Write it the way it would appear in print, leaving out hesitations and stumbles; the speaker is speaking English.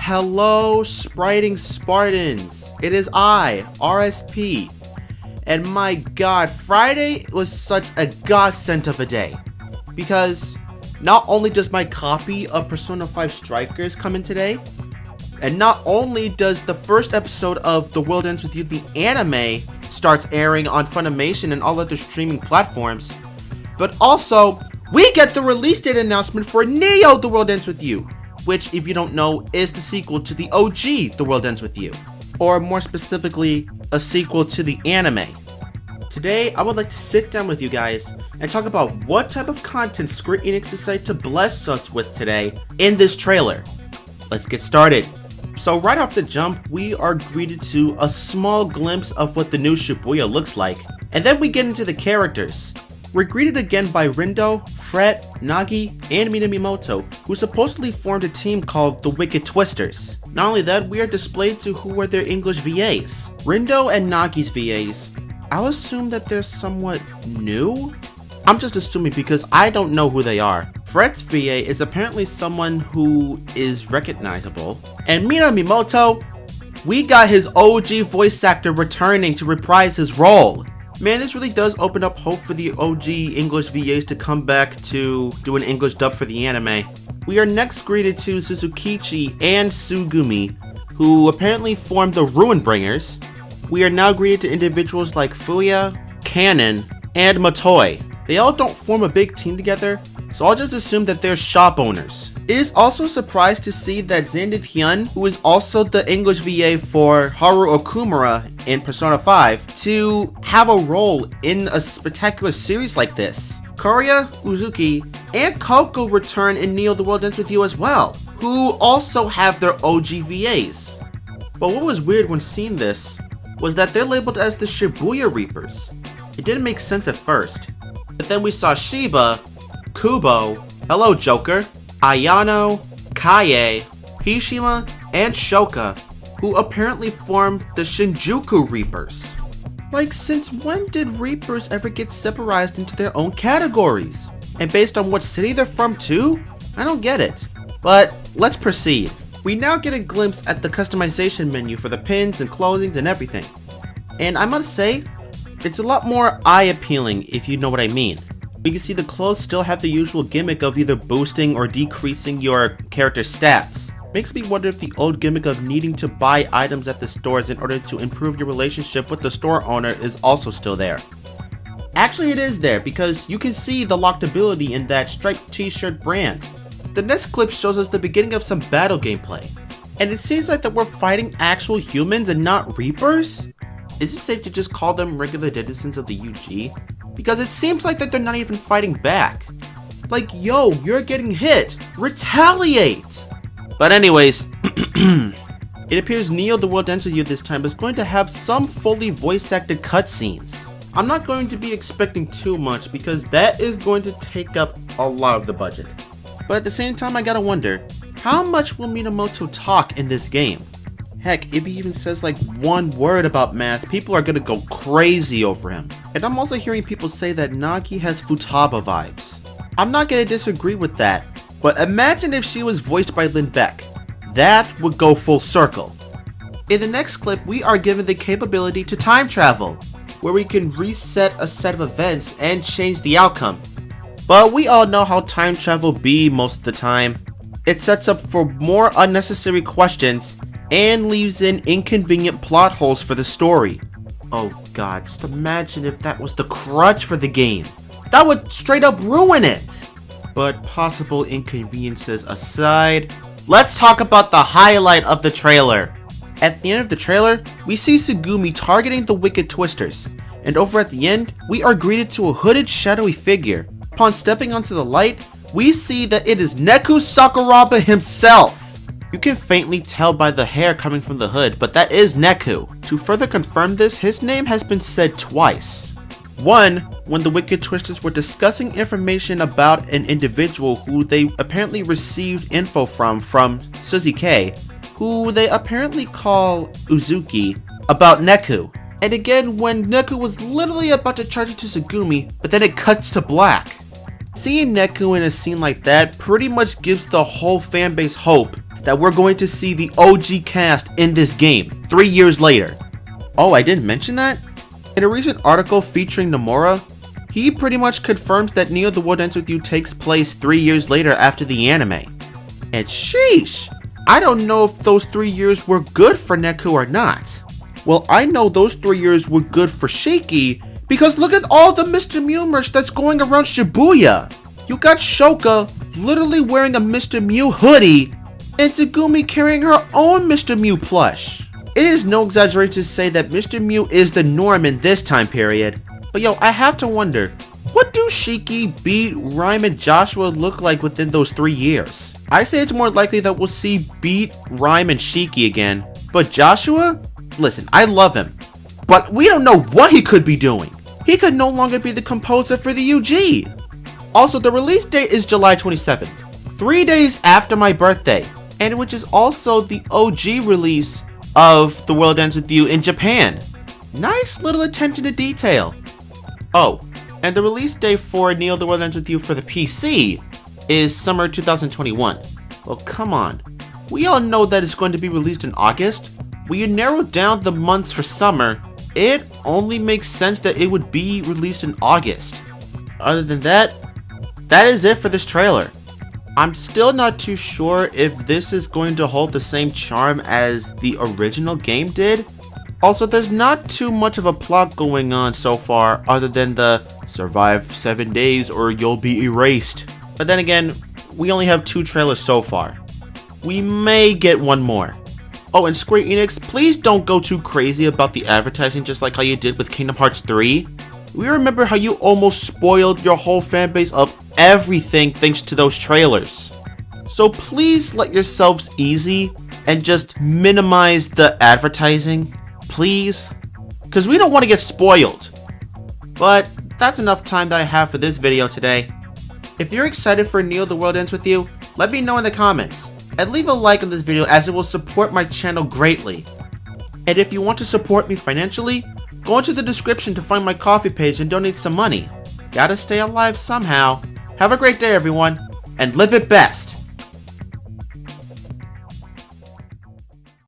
Hello, spriting Spartans. It is I, RSP. And my god, Friday was such a godsend of a day. Because not only does my copy of Persona 5 Strikers come in today, and not only does the first episode of The World Ends With You, the anime, starts airing on Funimation and all other streaming platforms, but also, we get the release date announcement for Neo The World Ends With You, which, if you don't know, is the sequel to the OG The World Ends With You, or more specifically, a sequel to the anime. Today, I would like to sit down with you guys and talk about what type of content Square Enix decided to bless us with today in this trailer. Let's get started. So right off the jump, we are greeted to a small glimpse of what the new Shibuya looks like, and then we get into the characters. We're greeted again by Rindo, Fret, Nagi, and Minamimoto, who supposedly formed a team called the Wicked Twisters. Not only that, we are displayed to who are their English VAs. Rindo and Nagi's VAs, I'll assume that they're somewhat new? I'm just assuming because I don't know who they are. Fret's VA is apparently someone who is recognizable. And Minamimoto, we got his OG voice actor returning to reprise his role. Man, this really does open up hope for the OG English VAs to come back to do an English dub for the anime. We are next greeted to Suzukichi and Sugumi, who apparently formed the Ruin Bringers. We are now greeted to individuals like Fuya, Kanon, and Matoi. They all don't form a big team together, so I'll just assume that they're shop owners. It is also surprised to see that Xandith Hyun, who is also the English VA for Haru Okumura in Persona 5, to have a role in a spectacular series like this. Korea, Uzuki, and Koko return in Neo The World Ends With You as well, who also have their OG VAs. But what was weird when seeing this was that they're labeled as the Shibuya Reapers. It didn't make sense at first, but then we saw Shiba, Kubo, hello Joker, Ayano, Kaie, Hishima, and Shoka, who apparently formed the Shinjuku Reapers. Like, since when did Reapers ever get separated into their own categories? And based on what city they're from too? I don't get it. But let's proceed. We now get a glimpse at the customization menu for the pins and clothing and everything. And I must say, it's a lot more eye-appealing if you know what I mean. You can see the clothes still have the usual gimmick of either boosting or decreasing your character's stats. Makes me wonder if the old gimmick of needing to buy items at the stores in order to improve your relationship with the store owner is also still there. Actually, it is there because you can see the locked ability in that striped t-shirt brand. The next clip shows us the beginning of some battle gameplay, and it seems like that we're fighting actual humans and not Reapers? Is it safe to just call them regular denizens of the UG? Because it seems like that they're not even fighting back. Like, yo, you're getting hit! Retaliate! But anyways, it appears Neo The World Ends With You this time is going to have some fully voice acted cutscenes. I'm not going to be expecting too much because that is going to take up a lot of the budget. But at the same time, I gotta wonder, how much will Minamoto talk in this game? Heck, if he even says like one word about math, people are gonna go crazy over him. And I'm also hearing people say that Nagi has Futaba vibes. I'm not gonna disagree with that, but imagine if she was voiced by Lin Beck. That would go full circle. In the next clip, we are given the capability to time travel, where we can reset a set of events and change the outcome. But we all know how time travel be most of the time. It sets up for more unnecessary questions and leaves in inconvenient plot holes for the story. Oh god, just imagine if that was the crutch for the game. That would straight up ruin it! But possible inconveniences aside, let's talk about the highlight of the trailer. At the end of the trailer, we see Sugumi targeting the Wicked Twisters, and over at the end, we are greeted to a hooded shadowy figure. Upon stepping onto the light, we see that it is Neku Sakuraba himself. You can faintly tell by the hair coming from the hood, but that is Neku. To further confirm this, his name has been said twice. One, when the Wicked Twisters were discussing information about an individual who they apparently received info from Suzuki, who they apparently call Uzuki, about Neku. And again, when Neku was literally about to charge it to Sugumi, but then it cuts to black. Seeing Neku in a scene like that pretty much gives the whole fanbase hope that we're going to see the OG cast in this game 3 years later. Oh, I didn't mention that? In a recent article featuring Nomura, he pretty much confirms that Neo the World Ends With You takes place 3 years later after the anime. And sheesh, I don't know if those 3 years were good for Neku or not. Well, I know those 3 years were good for Shiki, because look at all the Mr. Mew merch that's going around Shibuya. You got Shoka literally wearing a Mr. Mew hoodie, and Tsugumi carrying her own Mr. Mew plush. It is no exaggeration to say that Mr. Mew is the norm in this time period. But yo, I have to wonder, what do Shiki, Beat, Rhyme, and Joshua look like within those 3 years? I say it's more likely that we'll see Beat, Rhyme, and Shiki again, but Joshua? Listen, I love him, but we don't know what he could be doing. He could no longer be the composer for the UG. Also, the release date is July 27th, 3 days after my birthday, and which is also the OG release of The World Ends With You in Japan. Nice little attention to detail. Oh, and the release date for Neo The World Ends With You for the PC is summer 2021. Well, come on. We all know that it's going to be released in August. When you narrow down the months for summer, it only makes sense that it would be released in August. Other than that, that is it for this trailer. I'm still not too sure if this is going to hold the same charm as the original game did. Also, there's not too much of a plot going on so far other than the survive 7 days or you'll be erased. But then again, we only have 2 trailers so far. We may get one more. Oh, and Square Enix, please don't go too crazy about the advertising just like how you did with Kingdom Hearts 3. We remember how you almost spoiled your whole fanbase of everything thanks to those trailers. So please let yourselves easy and just minimize the advertising, please. Because we don't want to get spoiled. But that's enough time that I have for this video today. If you're excited for Neo The World Ends With You, let me know in the comments. And leave a like on this video as it will support my channel greatly. And if you want to support me financially, go into the description to find my Ko-fi page and donate some money. Gotta stay alive somehow. Have a great day everyone, and live it best!